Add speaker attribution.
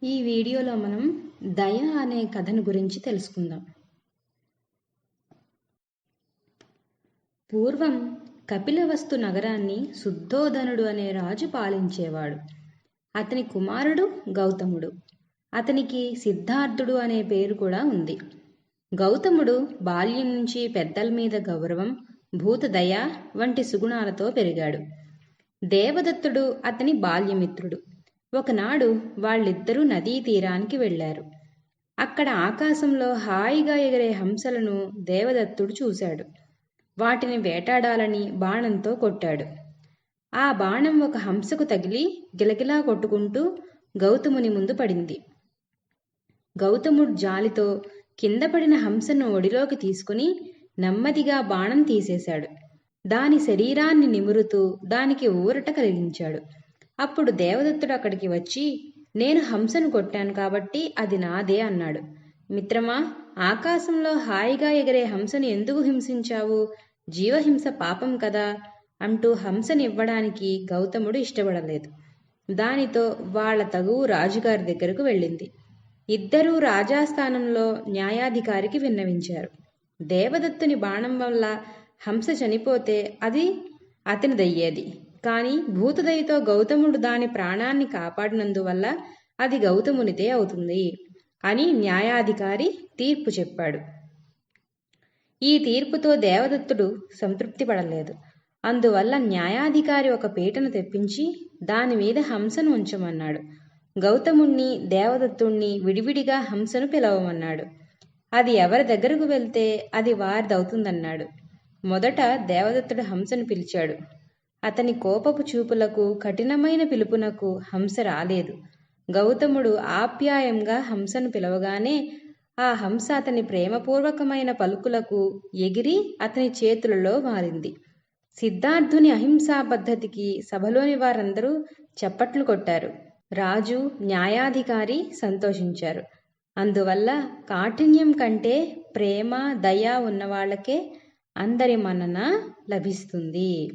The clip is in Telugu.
Speaker 1: ఈ వీడియోలో మనం దయ అనే కథను గురించి తెలుసుకుందాం. పూర్వం కపిలవస్తు నగరాన్ని శుద్ధోదనుడు అనే రాజు పాలించేవాడు. అతని కుమారుడు గౌతముడు. అతనికి సిద్ధార్థుడు అనే పేరు కూడా ఉంది. గౌతముడు బాల్యం నుంచి పెద్దల మీద గౌరవం, భూతదయ వంటి సుగుణాలతో పెరిగాడు. దేవదత్తుడు అతని బాల్యమిత్రుడు. ఒకనాడు వాళ్ళిద్దరూ నదీ తీరానికి వెళ్లారు. అక్కడ ఆకాశంలో హాయిగా ఎగిరే హంసలను దేవదత్తుడు చూశాడు. వాటిని వేటాడాలని బాణంతో కొట్టాడు. ఆ బాణం ఒక హంసకు తగిలి గిలగిలా కొట్టుకుంటూ గౌతముని ముందు పడింది. గౌతముడు జాలితో కింద పడిన హంసను ఒడిలోకి తీసుకుని నెమ్మదిగా బాణం తీసేశాడు. దాని శరీరాన్ని నిమురుతూ దానికి ఊరట కలిగించాడు. అప్పుడు దేవదత్తుడు అక్కడికి వచ్చి, నేను హంసను కొట్టాను కాబట్టి అది నాదే అన్నాడు. మిత్రమా, ఆకాశంలో హాయిగా ఎగిరే హంసను ఎందుకు హింసించావు? జీవహింస పాపం కదా అంటూ హంసనివ్వడానికి గౌతముడు ఇష్టపడలేదు. దానితో వాళ్ల తగువు రాజుగారి దగ్గరకు వెళ్ళింది. ఇద్దరూ రాజాస్థానంలో న్యాయాధికారికి విన్నవించారు. దేవదత్తుని బాణం వల్ల హంస చనిపోతే అది అతనిదయ్యేది. కానీ భూతదయతో గౌతముడు దాని ప్రాణాన్ని కాపాడినందువల్ల అది గౌతమునిదే అవుతుంది అని న్యాయాధికారి తీర్పు చెప్పాడు. ఈ తీర్పుతో దేవదత్తుడు సంతృప్తి పడలేదు. అందువల్ల న్యాయాధికారి ఒక పీటను తెప్పించి దాని మీద హంసను ఉంచమన్నాడు. గౌతముణ్ణి, దేవదత్తుణ్ణి విడివిడిగా హంసను పిలవమన్నాడు. అది ఎవరి దగ్గరకు వెళ్తే అది వారిదవుతుందన్నాడు. మొదట దేవదత్తుడు హంసను పిలిచాడు. అతని కోపపు చూపులకు, కఠినమైన పిలుపునకు హంస రాలేదు. గౌతముడు ఆప్యాయంగా హంసను పిలవగానే ఆ హంస అతని ప్రేమపూర్వకమైన పలుకులకు ఎగిరి అతని చేతులలో మారింది. సిద్ధార్థుని అహింసా పద్ధతికి సభలోని వారందరూ చప్పట్లు కొట్టారు. రాజు, న్యాయాధికారి సంతోషించారు. అందువల్ల కాఠిన్యం కంటే ప్రేమ, దయ ఉన్నవాళ్లకే అందరి మన్నన లభిస్తుంది.